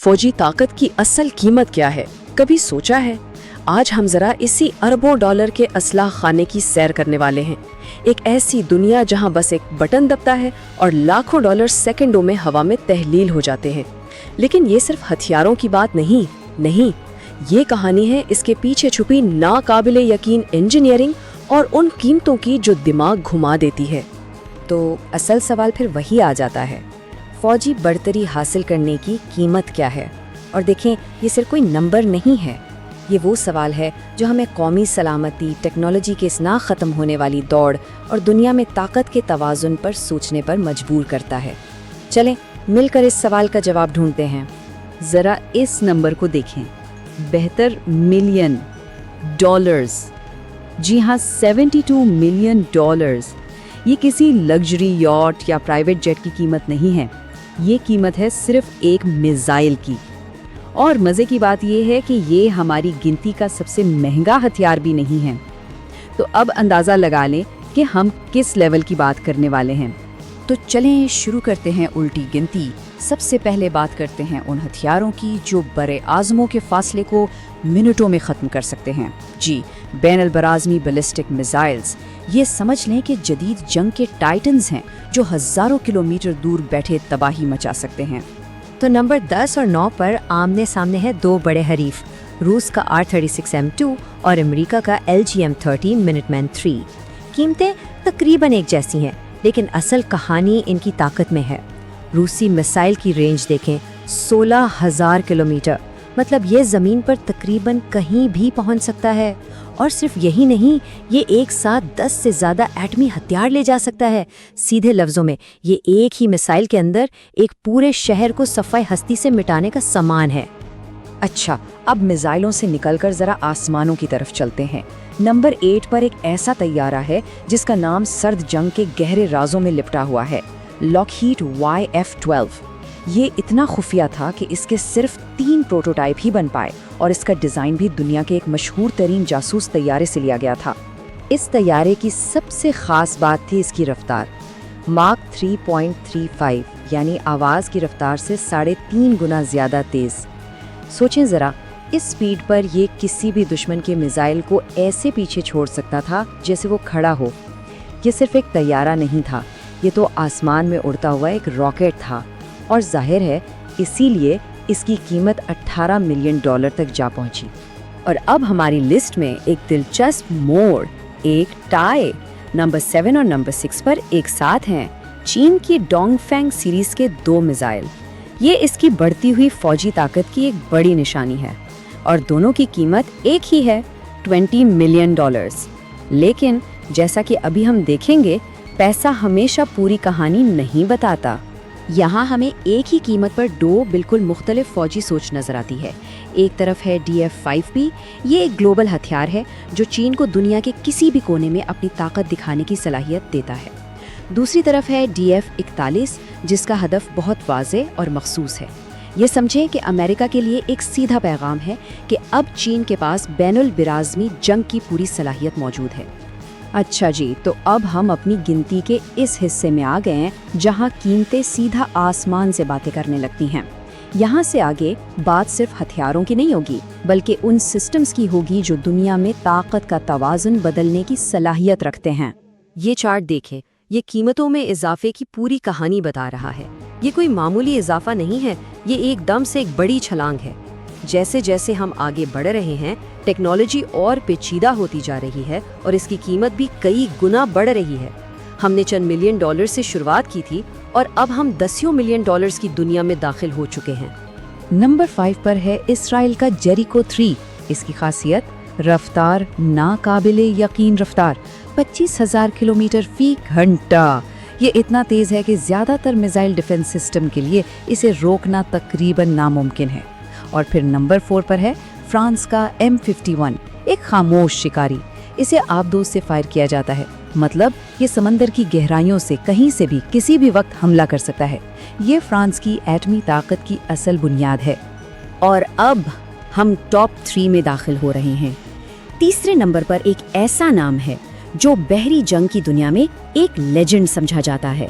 फौजी ताकत की असल कीमत क्या है, कभी सोचा है? आज हम जरा इसी अरबों डॉलर के असलाह खाने की सैर करने वाले हैं। एक ऐसी दुनिया जहां बस एक बटन दबता है और लाखों डॉलर सेकंडों में हवा में तहलील हो जाते हैं। लेकिन ये सिर्फ हथियारों की बात नहीं, ये कहानी है इसके पीछे छुपी नाकाबिले यकीन इंजीनियरिंग और उन कीमतों की जो दिमाग घुमा देती है। तो असल सवाल फिर वही आ जाता है, फौजी बढ़तरी हासिल करने की कीमत क्या है? और देखें, ये सिर्फ कोई नंबर नहीं है, ये वो सवाल है जो हमें कौमी सलामती, टेक्नोलॉजी के इस ना ख़त्म होने वाली दौड़ और दुनिया में ताकत के तवाज़ुन पर सोचने पर मजबूर करता है। चलें मिलकर इस सवाल का जवाब ढूंढते हैं। ज़रा इस नंबर को देखें, 72 मिलियन डॉलर्स। जी हाँ, 72 मिलियन डॉलर्स। ये किसी लग्जरी यॉट या प्राइवेट जेट की कीमत नहीं है, ये कीमत है सिर्फ एक मिसाइल की। और मज़े की बात ये है कि ये हमारी गिनती का सबसे महंगा हथियार भी नहीं है। तो अब अंदाज़ा लगा लें कि हम किस लेवल की बात करने वाले हैं। तो चलें शुरू करते हैं उल्टी गिनती। सबसे पहले बात करते हैं उन हथियारों की जो बड़े आज़मों के फासले को मिनटों में ख़त्म कर सकते हैं। जी, बैन अल बराज़मी बैलिस्टिक मिसाइल्स। ये समझ लें कि जदीद जंग के टाइटन्स हैं जो हज़ारों किलोमीटर दूर बैठे तबाही मचा सकते हैं। तो नंबर 10 और 9 पर आमने सामने है दो बड़े हरीफ, रूस का R-36 M2 और अमेरिका का LGM-30 मिनटमैन 3। कीमतें तकरीबन एक जैसी हैं, लेकिन असल कहानी इनकी ताकत में है। रूसी मिसाइल की रेंज देखें, 16,000 किलोमीटर, मतलब ये ज़मीन पर तकरीबन कहीं भी पहुंच सकता है। और सिर्फ यही नहीं, ये एक साथ 10 से ज़्यादा एटमी हथियार ले जा सकता है। सीधे लफ्ज़ों में ये एक ही मिसाइल के अंदर एक पूरे शहर को सफ़ाई हस्ती से मिटाने का सामान है। अच्छा, अब मिसाइलों से निकलकर ज़रा आसमानों की तरफ चलते हैं। नंबर 8 पर एक ऐसा तैयारा है जिसका नाम सर्द जंग के गहरे राजों में लिपटा हुआ है, लॉकहीड YF-12। ये इतना खुफिया था कि इसके सिर्फ 3 प्रोटोटाइप ही बन पाए और इसका डिज़ाइन भी दुनिया के एक मशहूर तरीन जासूस तैयारे से लिया गया था। इस तैयारे की सबसे ख़ास बात थी इसकी रफ्तार, माक 3.35, यानी आवाज़ की रफ्तार से 3.5 गुना ज़्यादा तेज़। सोचें ज़रा, इस स्पीड पर ये किसी भी दुश्मन के मिसाइल को ऐसे पीछे छोड़ सकता था जैसे वो खड़ा हो। ये सिर्फ एक तैयारा नहीं था, ये तो आसमान में उड़ता हुआ एक रॉकेट था। और जाहिर है इसीलिए इसकी कीमत 18 मिलियन डॉलर तक जा पहुंची। और अब हमारी लिस्ट में एक दिलचस्प मोड़, एक टाई। नंबर 7 और नंबर 6 पर एक साथ हैं चीन की डोंगफेंग सीरीज के 2 मिसाइल। ये इसकी बढ़ती हुई फौजी ताकत की एक बड़ी निशानी है और दोनों की कीमत एक ही है, 20 मिलियन डॉलर्स। लेकिन जैसा कि अभी हम देखेंगे, पैसा हमेशा पूरी कहानी नहीं बताता। यहाँ हमें एक ही कीमत पर 2 बिल्कुल मुख्तलिफ फौजी सोच नजर आती है। एक तरफ है DF-5B, ये एक ग्लोबल हथियार है जो चीन को दुनिया के किसी भी कोने में अपनी ताकत दिखाने की सलाहियत देता है। दूसरी तरफ है DF-41, जिसका हदफ बहुत वाज़ेह और मखसूस है। ये समझें कि अमेरिका के लिए एक सीधा पैगाम है कि अब चीन के पास बैनुल बिराज़मी जंग की पूरी सलाहियत मौजूद है। अच्छा जी, तो अब हम अपनी गिनती के इस हिस्से में आ गए हैं जहां कीमतें सीधा आसमान से बातें करने लगती हैं। यहाँ से आगे बात सिर्फ हथियारों की नहीं होगी, बल्कि उन सिस्टम्स की होगी जो दुनिया में ताकत का तवाज़ुन बदलने की सलाहियत रखते हैं। ये चार्ट देखें, ये कीमतों में इजाफे की पूरी कहानी बता रहा है। ये कोई मामूली इजाफा नहीं है, ये एकदम से एक बड़ी छलांग है। जैसे जैसे हम आगे बढ़ रहे हैं, टेक्नोलॉजी और पेचीदा होती जा रही है और इसकी कीमत भी कई गुना बढ़ रही है। हमने चंद मिलियन डॉलर से शुरुआत की थी और अब हम 10 मिलियन डॉलर्स की दुनिया में दाखिल हो चुके हैं। नंबर 5 पर है इसराइल का जेरिको 3। इसकी खासियत, रफ्तार नाकाबिले यकीन रफ्तार, 25,000 किलोमीटर फी घंटा। ये इतना तेज़ है कि ज़्यादातर मिसाइल डिफेंस सिस्टम के लिए इसे रोकना तकरीबन नामुमकिन है। और फिर नंबर 4 पर है फ्रांस का M51, एक खामोश शिकारी। इसे आबदोज से फायर किया जाता है, मतलब ये समंदर की गहराइयों से कहीं से भी किसी भी वक्त हमला कर सकता है। ये फ्रांस की एटमी ताकत की असल बुनियाद है। और अब हम टॉप 3 में दाखिल हो रहे हैं। तीसरे नंबर पर एक ऐसा नाम है जो बहरी जंग की दुनिया में एक लेजेंड समझा जाता है,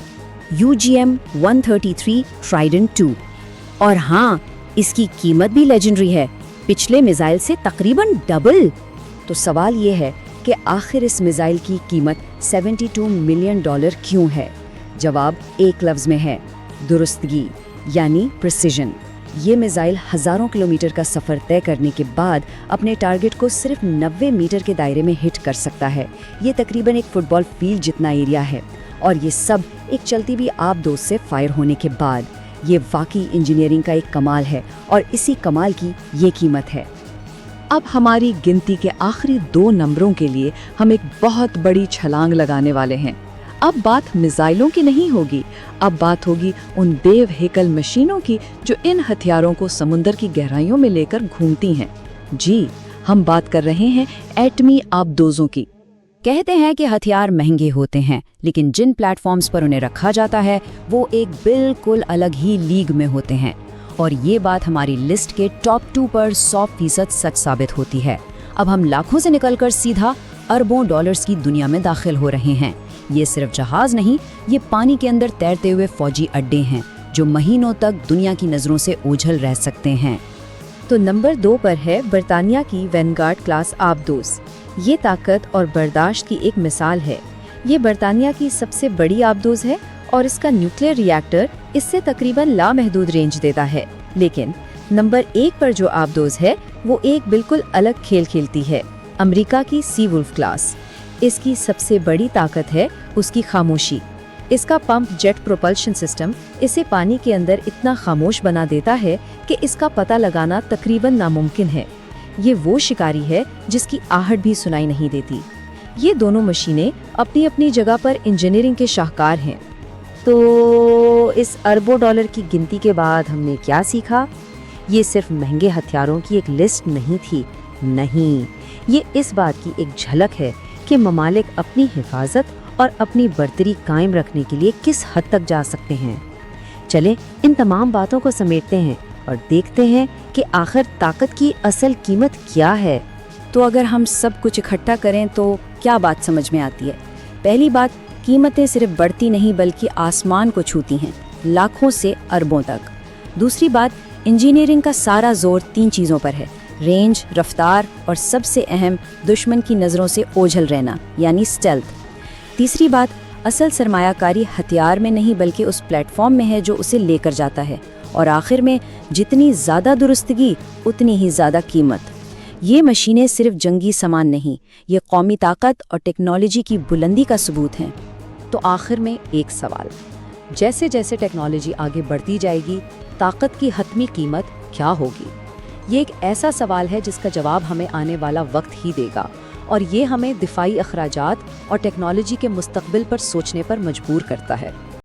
UGM-133 ट्राइडेंट 2। और हाँ, اس کی قیمت بھی لیجنڈری ہے، پچھلے میزائل سے تقریباً ڈبل۔ تو سوال یہ ہے کہ آخر اس میزائل کی قیمت $72 ملین کیوں ہے؟ جواب ایک لفظ میں ہے، درستگی یعنی پریسیژن۔ یہ میزائل ہزاروں کلومیٹر کا سفر طے کرنے کے بعد اپنے ٹارگٹ کو صرف 90 میٹر کے دائرے میں ہٹ کر سکتا ہے۔ یہ تقریباً ایک فٹ بال فیلڈ جتنا ایریا ہے، اور یہ سب ایک چلتی بھی آبدوز سے فائر ہونے کے بعد۔ یہ واقعی انجینئرنگ کا ایک کمال ہے، اور اسی کمال کی یہ قیمت ہے۔ اب ہماری گنتی کے آخری 2 نمبروں کے لیے ہم ایک بہت بڑی چھلانگ لگانے والے ہیں۔ اب بات میزائلوں کی نہیں ہوگی، اب بات ہوگی ان دیو ہیکل مشینوں کی جو ان ہتھیاروں کو سمندر کی گہرائیوں میں لے کر گھومتی ہیں۔ جی، ہم بات کر رہے ہیں ایٹمی آبدوزوں کی۔ کہتے ہیں کہ ہتھیار مہنگے ہوتے ہیں، لیکن جن پلیٹ فارمز پر انہیں رکھا جاتا ہے وہ ایک بالکل الگ ہی لیگ میں ہوتے ہیں، اور یہ بات ہماری لسٹ کے ٹاپ 2 پر 100% سچ ثابت ہوتی ہے۔ اب ہم لاکھوں سے نکل کر سیدھا اربوں ڈالرز کی دنیا میں داخل ہو رہے ہیں۔ یہ صرف جہاز نہیں، یہ پانی کے اندر تیرتے ہوئے فوجی اڈے ہیں جو مہینوں تک دنیا کی نظروں سے اوجھل رہ سکتے ہیں۔ تو نمبر 2 پر ہے برطانیہ کی وینگارڈ کلاس آبدوز۔ یہ طاقت اور برداشت کی ایک مثال ہے۔ یہ برطانیہ کی سب سے بڑی آبدوز ہے، اور اس کا نیوکلیئر ری ایکٹر اس سے تقریباً لامحدود رینج دیتا ہے۔ لیکن نمبر 1 پر جو آبدوز ہے وہ ایک بالکل الگ کھیل کھیلتی ہے، امریکہ کی سی وولف کلاس۔ اس کی سب سے بڑی طاقت ہے اس کی خاموشی۔ اس کا پمپ جیٹ پروپلشن سسٹم اسے پانی کے اندر اتنا خاموش بنا دیتا ہے کہ اس کا پتہ لگانا تقریباً ناممکن ہے۔ یہ وہ شکاری ہے جس کی آہٹ بھی سنائی نہیں دیتی۔ یہ دونوں مشینیں اپنی اپنی جگہ پر انجینئرنگ کے شاہکار ہیں۔ تو اس اربوں ڈالر کی گنتی کے بعد ہم نے کیا سیکھا؟ یہ صرف مہنگے ہتھیاروں کی ایک لسٹ نہیں تھی، نہیں، یہ اس بات کی ایک جھلک ہے کہ ممالک اپنی حفاظت اور اپنی برتری قائم رکھنے کے لیے کس حد تک جا سکتے ہیں۔ چلیں ان تمام باتوں کو سمیٹتے ہیں اور دیکھتے ہیں کہ آخر طاقت کی اصل قیمت کیا ہے۔ تو اگر ہم سب کچھ اکٹھا کریں تو کیا بات سمجھ میں آتی ہے؟ پہلی بات، قیمتیں صرف بڑھتی نہیں بلکہ آسمان کو چھوتی ہیں، لاکھوں سے اربوں تک۔ دوسری بات، انجینئرنگ کا سارا زور 3 چیزوں پر ہے: رینج، رفتار، اور سب سے اہم، دشمن کی نظروں سے اوجھل رہنا یعنی اسٹیلتھ۔ تیسری بات، اصل سرمایہ کاری ہتھیار میں نہیں بلکہ اس پلیٹ فارم میں ہے جو اسے لے کر جاتا ہے۔ اور آخر میں، جتنی زیادہ درستگی اتنی ہی زیادہ قیمت۔ یہ مشینیں صرف جنگی سامان نہیں، یہ قومی طاقت اور ٹیکنالوجی کی بلندی کا ثبوت ہیں۔ تو آخر میں ایک سوال، جیسے جیسے ٹیکنالوجی آگے بڑھتی جائے گی، طاقت کی حتمی قیمت کیا ہوگی؟ یہ ایک ایسا سوال ہے جس کا جواب ہمیں آنے والا وقت ہی دے گا، اور یہ ہمیں دفاعی اخراجات اور ٹیکنالوجی کے مستقبل پر سوچنے پر مجبور کرتا ہے۔